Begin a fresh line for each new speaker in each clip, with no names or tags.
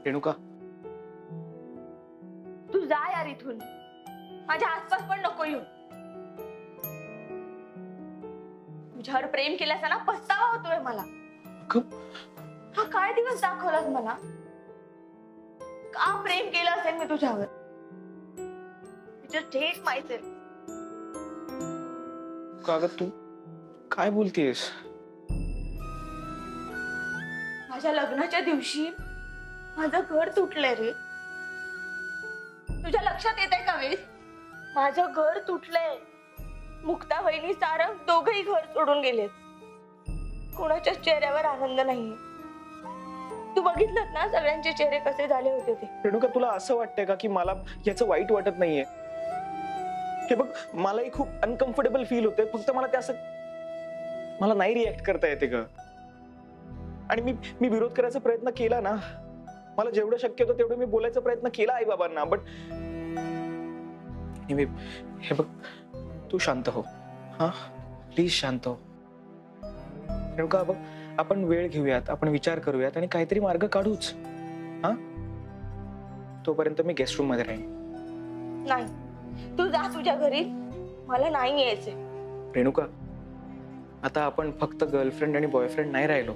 रेणुका,
तू जा यार इथून, माझ्या आसपास पण नको येऊ. तुझ्यावर प्रेम केल्याचा ना पस्तावा होतोय मला. हा काय दिवस दाखवलास मला. का प्रेम केलं असेल मी तुझ्यावर. just hate myself.
कागद तू काय बोलतेस?
माझ्या लग्नाच्या दिवशी माझं घर तुटलंय रे. तुझ्या लक्षात येतंय का वेळेस? माझं घर तुटलंय. मुक्ता वहिनी सारंग दोघही घर सोडून गेलेत. कोणाच्याच चेहऱ्यावर आनंद नाहीये. तू बघितलंस ना सगळ्यांचे चेहरे कसे झाले होते ते.
रेणुका, तुला असं वाटतंय का की मला याचं वाईट वाटत नाहीये? हे बघ, मलाही खूप अनकम्फर्टेबल फील होते. फक्त मला ते असं मला नाही रिॲक्ट करता येते ग. आणि मी विरोध करायचा प्रयत्न केला ना. मला जेवढं शक्य होतं तेवढं मी बोलायचा प्रयत्न केला आई बाबांना. बट हे बघ, तू शांत हो. हा प्लीज शांत हो. रेणुका बघ, आपण वेळ घेऊयात, आपण विचार करूयात आणि काहीतरी मार्ग काढूच. हा तोपर्यंत मी गेस्ट रूम मध्ये राहीन.
नाही, तू जा तुझ्या घरी. मला नाही यायचंय.
रेणुका, आता आपण फक्त गर्लफ्रेंड आणि बॉयफ्रेंड नाही राहिलो.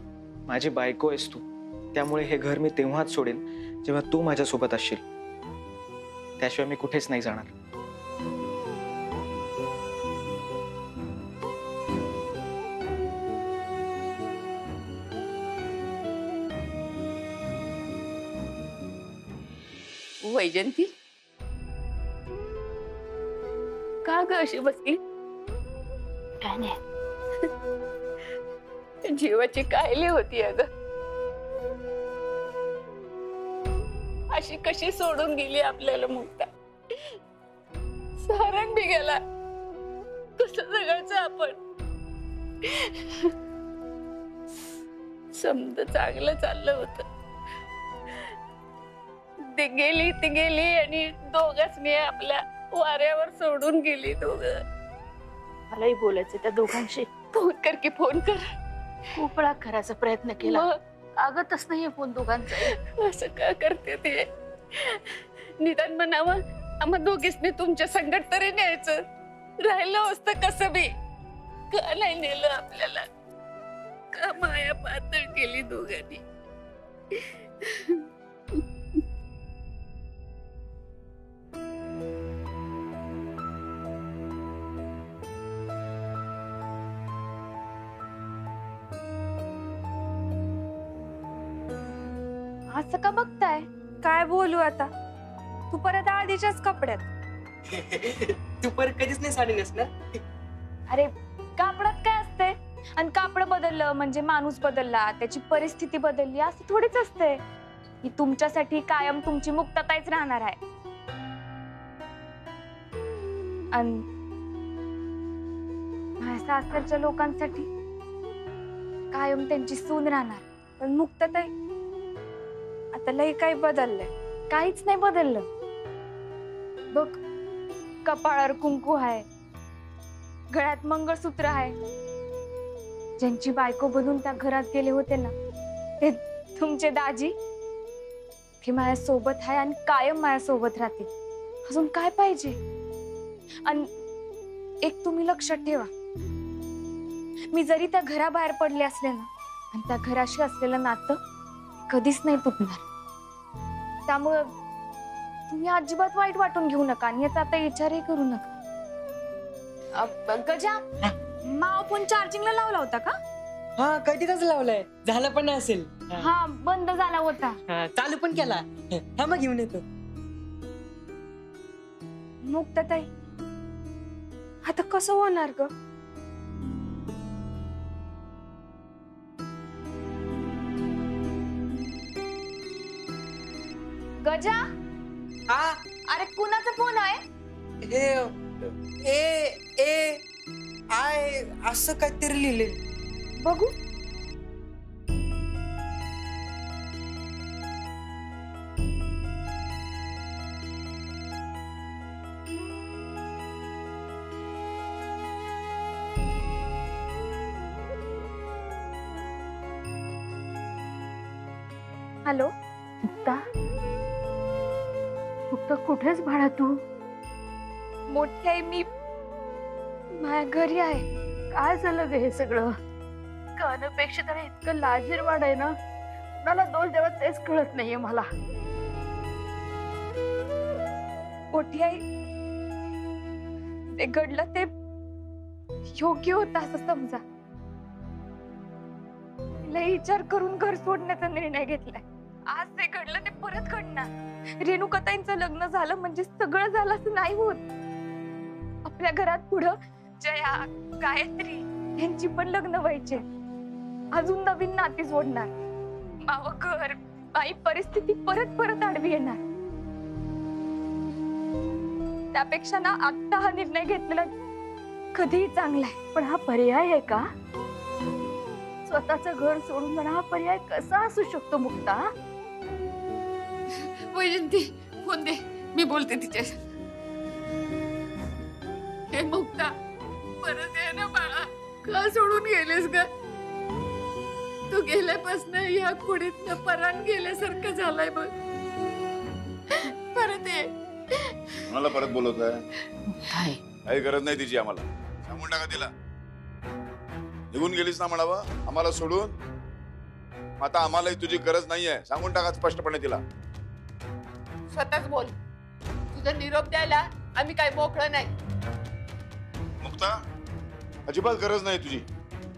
माझी बायको आहेस तू. त्यामुळे हे घर मी तेव्हाच सोडेन जेव्हा तू माझ्यासोबत असशील. त्याशिवाय मी कुठेच नाही जाणार.
वैजंती, का ग अशी बसली?
काय नाही,
जीवाची कायली होती अगं. अशी कशी सोडून गेली आपल्याला मुक्ता. सारंग बी गेला. कसं जगायचं आपण? समज चांगलं चाललं होतं. ते गेली आणि दोघांनी आपल्या वाऱ्यावर सोडून गेली. दोघं.
मलाही बोलायचं त्या दोघांशी.
फोन कर की फोन कर.
खूप वेळा करायचा प्रयत्न केला. लागतच नाहीये फोन दोघांचा.
असं का करते ते? निदान म्हणावं आम्हा दोघींनी तुमच्या संकट तरी न्यायचं. राहिलं असतं कसं बी. का नाही नेलं आपल्याला? का माया पातळ केली दोघांनी?
असं का बघताय? काय बोलू आता? तू परत आधीच्याच कपड्यात.
तू परत कधीच नाही साडी नेसणार.
अरे कापडात काय असते? आणि कापड बदललं म्हणजे माणूस बदलला, त्याची परिस्थिती बदलली असं थोडीच असते. ही तुमच्यासाठी कायम तुमची मुक्तताच राहणार आहे. आणि माझ्या सासरच्या लोकांसाठी कायम त्यांची सून राहणार. पण मुक्तताई आता लई काही बदललंय. काहीच नाही बदललं. बघ, कपाळावर कुंकू आहे, गळ्यात मंगळसूत्र आहे. ज्यांची बायको बनून त्या घरात गेले होते ना, ते तुमचे दाजी, ते माझ्या सोबत आहे आणि कायम माझ्या सोबत राहतील. अजून काय पाहिजे? आणि एक तुम्ही लक्षात ठेवा, मी जरी त्या घराबाहेर पडले असले ना, आणि त्या घराशी असलेलं नातं कधीच नाही तुटणार. त्यामुळं तुम्ही अजिबात वाईट वाटून घेऊ नका आणि याचा आता विचारही करू नका. गजा, माव फोन चार्जिंगला लावला होता का?
हा कधीच लावलाय. झालं पण असेल.
हा बंद झाला होता.
चालू पण केला. हा मग घेऊन येतो.
मुक्ताताई, आता कसं होणार ग? गजा,
हा
अरे कुणाचा फोन आहे?
हे ए आय असं काहीतरी लिहिले.
बघू. हॅलो, मुक्ता मुक्ता कुठेच बाळा तू? मोठी आई मी माझ्या घरी आहे. काय झालं ग हे सगळं? अनपेक्षित आणि इतकं लाजीरवाड आहे ना, मला दोष द्यावा तेच कळत नाहीये मला. मोठी आई ते घडलं ते योग्य होतं असं समजा. लई विचार करून घर सोडण्याचा निर्णय घेतलाय. आज ते घडलं ते परत घडणार. रेणुकाताईंचं लग्न झालं म्हणजे सगळं झालं असं नाही होत. आपल्या घरात पुढं जया गायत्री यांची पण लग्न व्हायचे. अजून नवीन नाती जोडणार. मावं घर बाई परिस्थिती परत परत आडवी येणार. त्यापेक्षा ना आता हा निर्णय घेतलेला कधीही चांगला आहे. पण हा पर्याय आहे का? स्वतःचं घर सोडून जाणं हा पर्याय कसा असू शकतो मुक्ता?
वैजंती फोन दे, मी बोलते तिच्याशी. हे मुक्ता परत ये ना बाळा. का सोडून गेलेस ग? तू गेल्यापासून या कुडीतनं परान गेल्यासारखं झालंय बघ. परत ये.
मला परत बोलवत आहे? काही गरज नाही तिची. आम्हाला सांगून टाका तिला. निघून गेलीस ना म्हणावं आम्हाला सोडून. आता आम्हालाही तुझी गरज नाहीये. सांगून टाका स्पष्टपणे तिला.
स्वतःच बोल. तुझा निरोप द्यायला आम्ही काही मोकळं नाही.
मुक्ता अजिबात गरज नाही तुझी.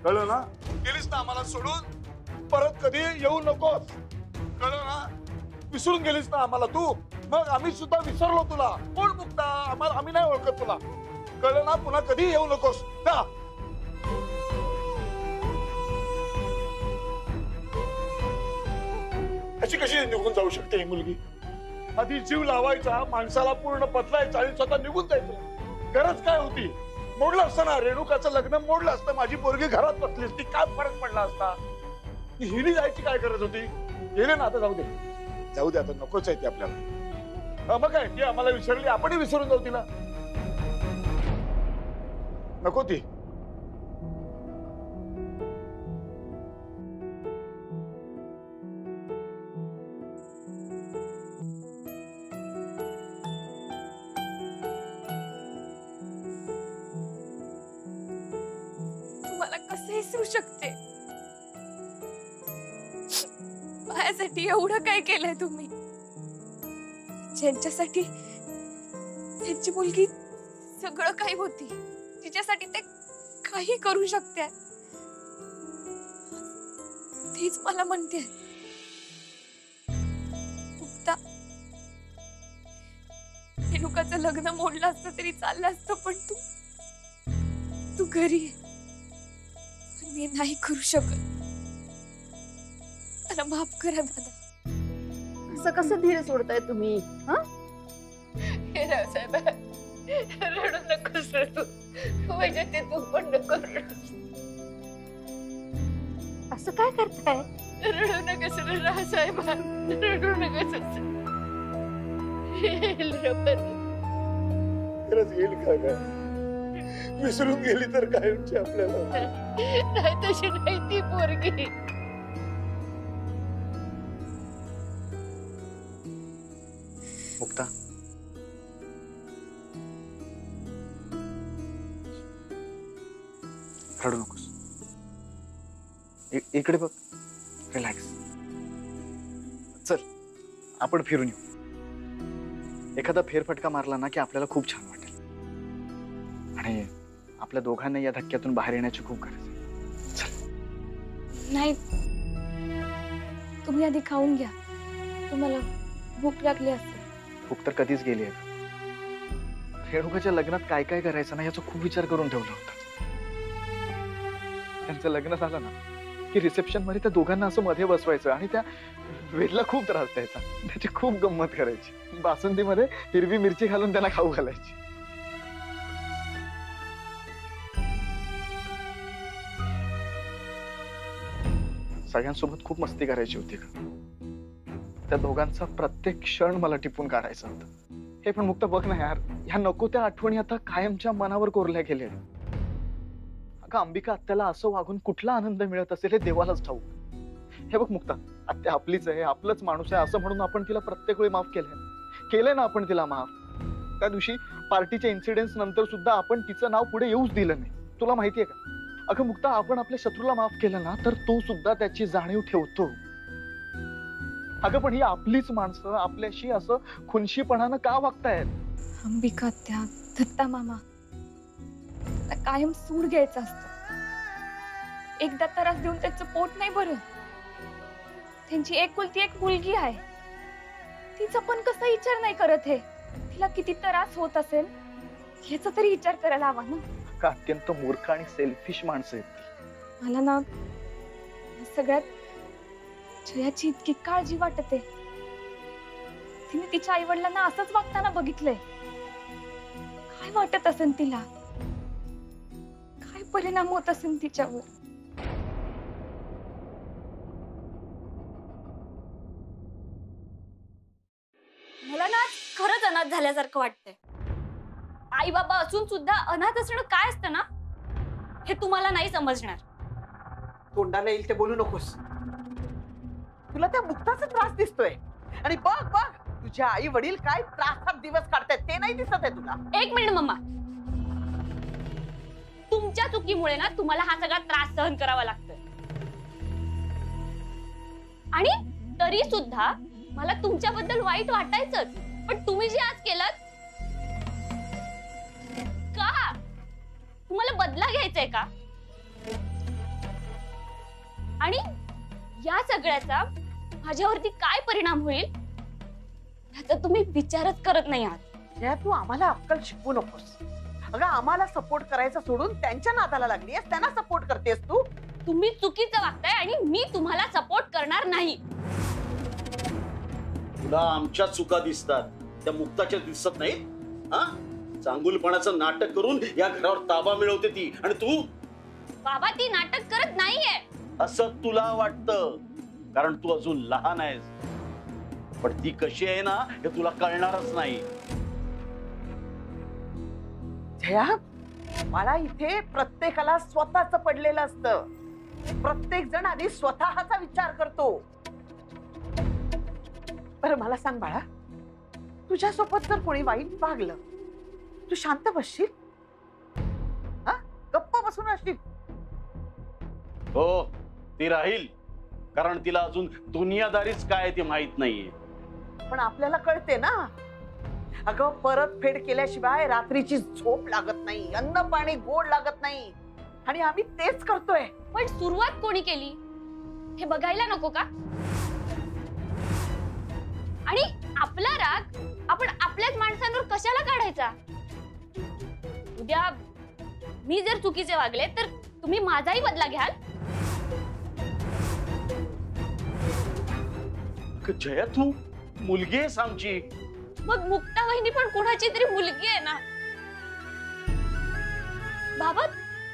कळलं ना? गेलीस ना आम्हाला सोडून. परत कधी येऊ नकोस. कळलं ना? विसरून गेलीस ना आम्हाला तू. मग आम्ही सुद्धा विसरलो तुला. कोण मुक्ता? आम्ही नाही ओळखत तुला. कळलं ना? पुन्हा कधी येऊ नकोस. जा. अशी कशी निघून जाऊ शकते ही मुलगी? आधी जीव लावायचा, माणसाला पूर्ण बदलायचा आणि स्वतः निघून जायचं. गरज काय होती? मोडलं असतं ना. रेणुकाचं लग्न मोडलं असतं. माझी पोरगी घरात बसली असती. काय फरक पडला असता? हिली जायची काय गरज होती? गेले ना आता जाऊ दे. जाऊ दे आता. नकोच आहे ती आपल्याला. मग काय ती आम्हाला विसरली, आपणही विसरून जाऊ तिला. नको ती.
तुम्हाला कसं विसरू शकते? माझ्यासाठी एवढं काय केलंय तुम्ही? ज्यांच्यासाठी त्यांची मुलगी सगळं काही होती, तिच्यासाठी ते काही करू शकते, तेच मला म्हणते. मुक्ता, रेणुकाचं लग्न मोडलं असतं तरी चाललं असतं, पण तू घरी आहे. पण मी नाही करू शकत. मला माफ करा दादा.
असं कसं धीर सोडताय तुम्ही?
हे रावसाहेब रडू नकोस रडू. वैजंती तू पण नको रडू.
असं काय करताय?
रडू नकोस रावसाहेब. रडू नकोस.
खरंच येईल का काय? विसरून गेली तर काय म्हणजे आपल्याला?
नाही तशी नाही ती पोरगी.
मुक्ता, रडू नकोस. इकडे बघ. रिलॅक्स. चल आपण फिरून येऊ. एखादा फेरफटका मारला ना की आपल्याला खूप छान वाटेल. आणि आपल्या दोघांना या धक्क्यातून बाहेर येण्याची खूप गरज आहे. चल.
नाही, तुम्ही आधी खाऊन घ्या. तुम्हाला भूक लागली असेल.
भूक तर कधीच गेली आहे. रेणुकाच्या लग्नात काय काय करायचं ना याचा खूप विचार करून ठेवला होता. त्यांचं लग्न झालं ना की रिसेप्शन मध्ये त्या दोघांना असं मध्ये बसवायचं आणि त्या वेदला खूप त्रास द्यायचा. त्याची खूप गंमत करायची. बासुंदीमध्ये हिरवी मिरची घालून त्यांना खाऊ घालायची. सगळ्यांसोबत खूप मस्ती करायची होती. त्या दोघांचा प्रत्येक क्षण मला टिपून काढायचा होता. हे पण मुक्त बघ ना यार, ह्या नको त्या आठवणी आता कायमच्या मनावर कोरल्या गेल्या. अगं अंबिका आत्याला असं वागून कुठला आनंद मिळत असेल हे देवालाच ठाऊक. हे बघ मुक्ता, आत्या आपलीच आहे, आपलंच माणूस आहे असं म्हणून आपण तिला प्रत्येक वेळी माफ केलंय ना आपण तिला माफ. त्या दिवशी पार्टीच्या इन्सिडेंट्स नंतर सुद्धा आपण तिचं नाव पुढे येऊच दिलं नाही. तुला माहितीये का अगं मुक्ता, आपण आपल्या शत्रूला माफ केलं ना तर तो सुद्धा त्याची जाणीव ठेवतो. अगं पण ही आपलीच माणसं आपल्याशी असं खुनशीपणानं का वागतायत?
अंबिका त्या दत्ता मामा त्याला कायम सूड घ्यायचा असतो. एकदा त्रास देऊन त्याचं पोट नाही भरत. त्यांची एकुलती एक मुलगी आहे, तिचा पण कसा विचार नाही करत हे. तिला किती त्रास होत असेल याचा तरी विचार करायला हवा ना.
का अत्यंत मूर्ख आणि सेल्फिश माणसं आहेत.
मला ना या सगळ्यात जयाची इतकी काळजी वाटते. तिने तिच्या आई वडिलांना असंच वागताना बघितलंय. काय वाटत असेल तिला, काय परिणाम होत असेल तिच्यावर.
मला ना खरंच अनाथ झाल्यासारखं वाटतंय. आई बाबा असून सुद्धा अनाथ असणं काय असतं ना हे तुम्हाला नाही समजणार.
तोंडाला येईल ते बोलू नकोस. तुला त्या मुक्ताचा त्रास दिसतोय आणि बघ बघ तुझ्या आई वडील काय त्रासात दिवस काढतायत ते नाही दिसत आहे तुला.
एक मिनिट मम्मा, तुमच्या चुकीमुळे ना तुम्हाला हा सगळा त्रास सहन करावा लागतोय. आणि तरी सुद्धा मला तुमच्याबद्दल वाईट वाटायचंच. पण तुम्ही जे आज केलं का, तुम्हाला बदला घ्यायचाय का? आणि या सगळ्याचा माझ्यावरती काय परिणाम होईल याचा तुम्ही विचारच करत नाही आहात.
जया, तू आम्हाला अक्कल शिकवू नकोस. अगं आम्हाला सपोर्ट करायचा सोडून त्यांच्या नादाला लागलीस, त्यांना सपोर्ट करतेस तू.
तुम्ही चुकीचं वागताय आणि मी तुम्हाला सपोर्ट करणार नाही.
तुला आमच्या चुका दिसतात, त्या मुक्ताच्या दिसत नाहीत. हा, चांगुलपणाचं नाटक करून या घरावर ताबा मिळवते ती, आणि तू
बाबा ती नाटक करत नाहीये
असं तुला वाटतं कारण तू अजून लहान आहेस. पण ती कशी आहे ना हे तुला कळणारच नाही.
जया, मला इथे प्रत्येकाला स्वतःच पडलेलं असतं. प्रत्येक जण आधी स्वतःचा विचार करतो. बरं मला सांग बाळा, तुझ्यासोबत जर कोणी वाईट वागलं तू शांत बसशील? हा, गप्प बसून असशील?
हो, ती राहील, कारण तिला अजून दुनियादारीच काय ते माहित नाहीये.
पण आपल्याला कळते ना. अगं परतफेड केल्याशिवाय रात्रीची झोप लागत नाही, अन्न पाणी गोड लागत नाही, आणि आम्ही तेच करतोय.
पण सुरुवात कोणी केली हे बघायला नको का? आणि आपला राग आपण आपल्याच माणसांवर कशाला काढायचा? उद्या मी जर चुकीचे वागले तर तुम्ही माझाही बदला घ्याल.
जया, तू मुलगी आहेस आमची.
मग मुक्ता वहिनी पण कोणाची तरी मुलगी आहे ना. बाबा,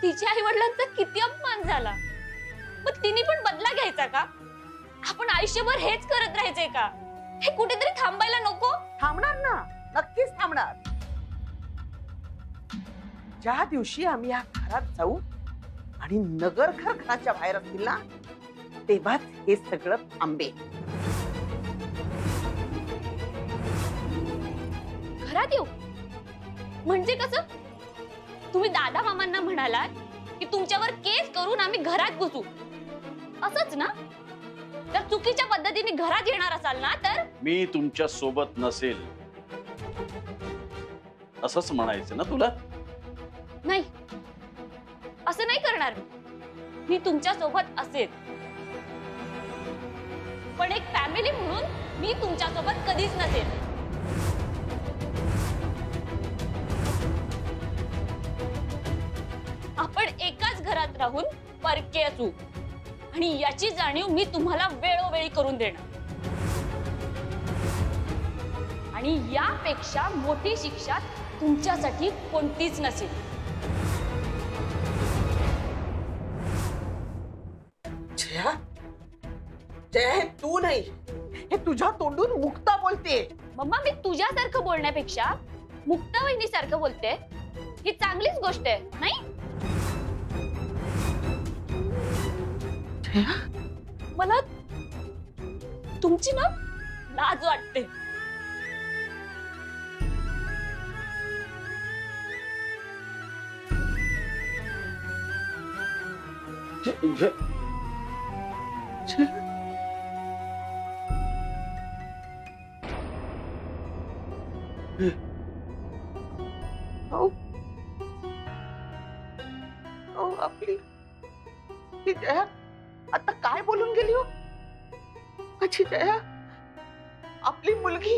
तिच्या आई वडिलांचा किती अपमान झाला, मग तिने पण बदला घ्यायचा का? आपण आयुष्यभर हेच करत राहायचंय का? हे कुठेतरी थांबायला नको?
थांबणार ना, नक्कीच थांबणार. ज्या दिवशी आम्ही या घरात जाऊ आणि नगरकर घराच्या बाहेर असतील ना तेव्हाच हे सगळं थांबेल.
घरात येऊ म्हणजे कसं? तुम्ही दादा मामांना म्हणालात की तुमच्यावर केस करून आम्ही घरात घुसू, असंच ना? जर चुकीच्या पद्धतीने घरात येणार असाल ना तर
मी तुमच्या सोबत नसेल असंच म्हणायचं ना तुला?
नाही, असं नाही करणार. मी तुमच्या सोबत असेल, पण एक फॅमिली म्हणून मी तुमच्या सोबत कधीच नसेल. आपण एकाच घरात राहून परके असू आणि याची जाणीव मी तुम्हाला वेळोवेळी करून देणार. आणि यापेक्षा मोठी शिक्षा तुमच्यासाठी कोणतीच नसेल.
जया, जया, हे तू नाही, हे तुझ्या तोंडून मुक्ता बोलते.
मम्मा, मी तुझ्यासारखं बोलण्यापेक्षा मुक्ता वहिनीसारखं बोलते, ही चांगलीच गोष्ट आहे नाही? मला तुमची ना लाज वाटते.
आपली ही जया आता काय बोलून गेली हो? माझी जया, आपली मुलगी,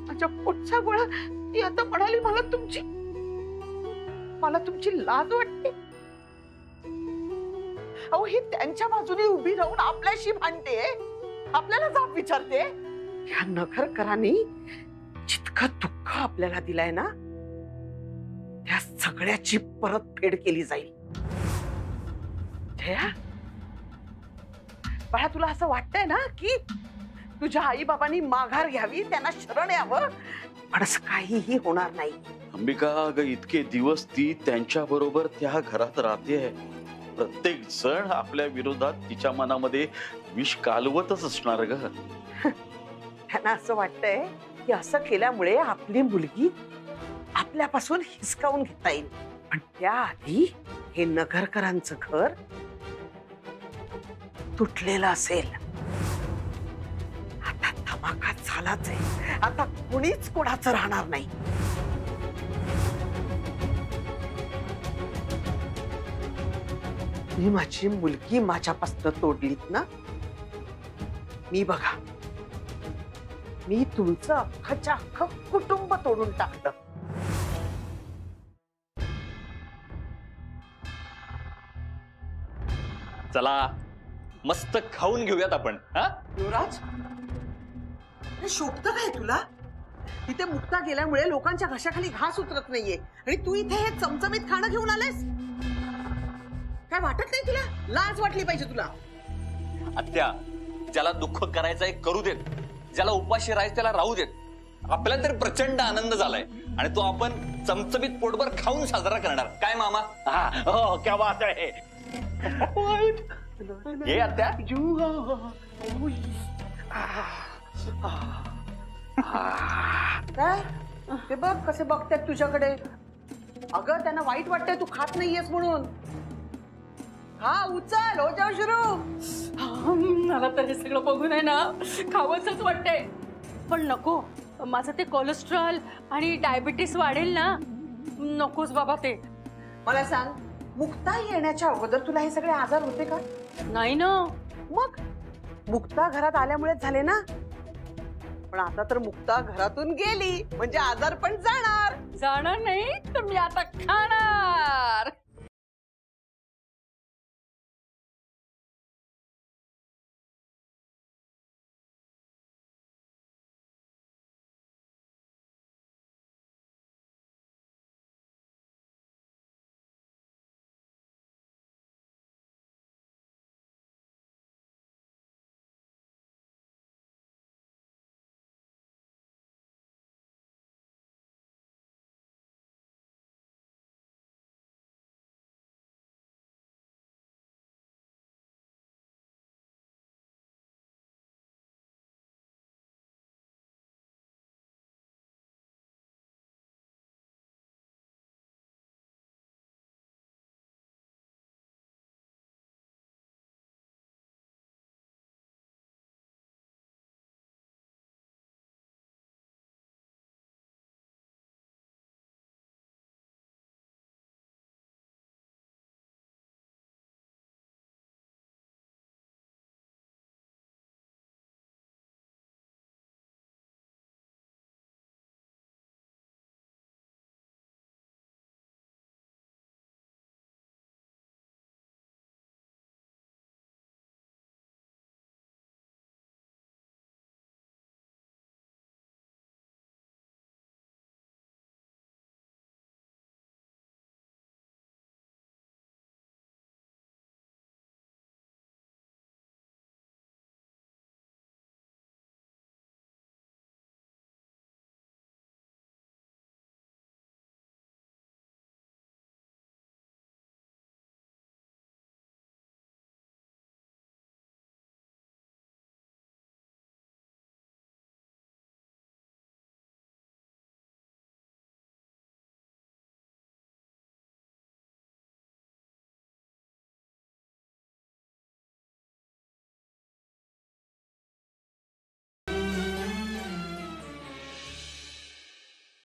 माझ्या पोटचा गोळा, ती आता म्हणाली मला तुमची लाज वाटते. अहो, ही त्यांच्या बाजूने उभी राहून आपल्याशी भांडते, आपल्याला जाब विचारते. या नगरकरांनी जितकं दुःख आपल्याला दिलाय ना, त्या सगळ्याची परतफेड केली जाईल. जया, बाळा, तुला असं वाटतंय ना की तुझ्या आई बाबांनी माघार घ्यावी, त्यांना शरण यावं, पण असं काहीही होणार नाही.
अंबिका, अगं इतके दिवस ती त्यांच्या बरोबर त्या घरात राहते. प्रत्येक जण आपल्या विरोधात तिच्या मनामध्ये विष कालवतच असणार ग.
त्यांना असं वाटतंय की असं केल्यामुळे आपली मुलगी आपल्यापासून हिसकावून घेता येईल, पण त्याआधी हे नगरकरांचं घर तुटलेलं असेल. आता धमाका झालाच आहे. आता कुणीच कोणाचं राहणार नाही. मी माझी मुलगी माझ्यापासून तोडलीत ना, मी बघा, मी तुमचं अख्खच्या अख्खं कुटुंब तोडून टाकलं.
चला मस्त खाऊन घेऊयात आपण. हा
युवराज, हे शोभतं काय तुला? तिथे मुक्ता गेल्यामुळे लोकांच्या घशाखाली घास उतरत नाहीये आणि तू इथे हे चमचमीत खाणं घेऊन आलेस. काय वाटत नाही तुला? लाज वाटली पाहिजे तुला.
आत्या, ज्याला दुःख करायचंय करू देत, ज्याला उपाशी राहायचं त्याला राहू देत. आपल्याला तरी प्रचंड आनंद झालाय आणि तो आपण चमचमीत पोटभर खाऊन साजरा करणार. काय मामा? हो, क्या बात आहे. हे आत्या,
काय ते बघ कसे बघतात तुझ्याकडे. अगं, त्यांना वाईट वाटतंय तू खात नाहीयेस म्हणून. हा, उचल, हो जाऊ सुरू.
मला तर हे सगळं बघून आहे ना खावंसच वाटतंय, पण नको. माझं ते कोलेस्ट्रॉल आणि डायबिटीस वाढेल ना, नकोच बाबा ते.
मला सांग, मुक्ता येण्याच्या अगोदर तुला हे सगळे आजार होते का?
नाही ना.
मग मुक्ता घरात आल्यामुळेच झाले ना. पण आता तर मुक्ता घरातून गेली म्हणजे आजार पण जाणार.
जाणार नाही तर मी आता खाणार.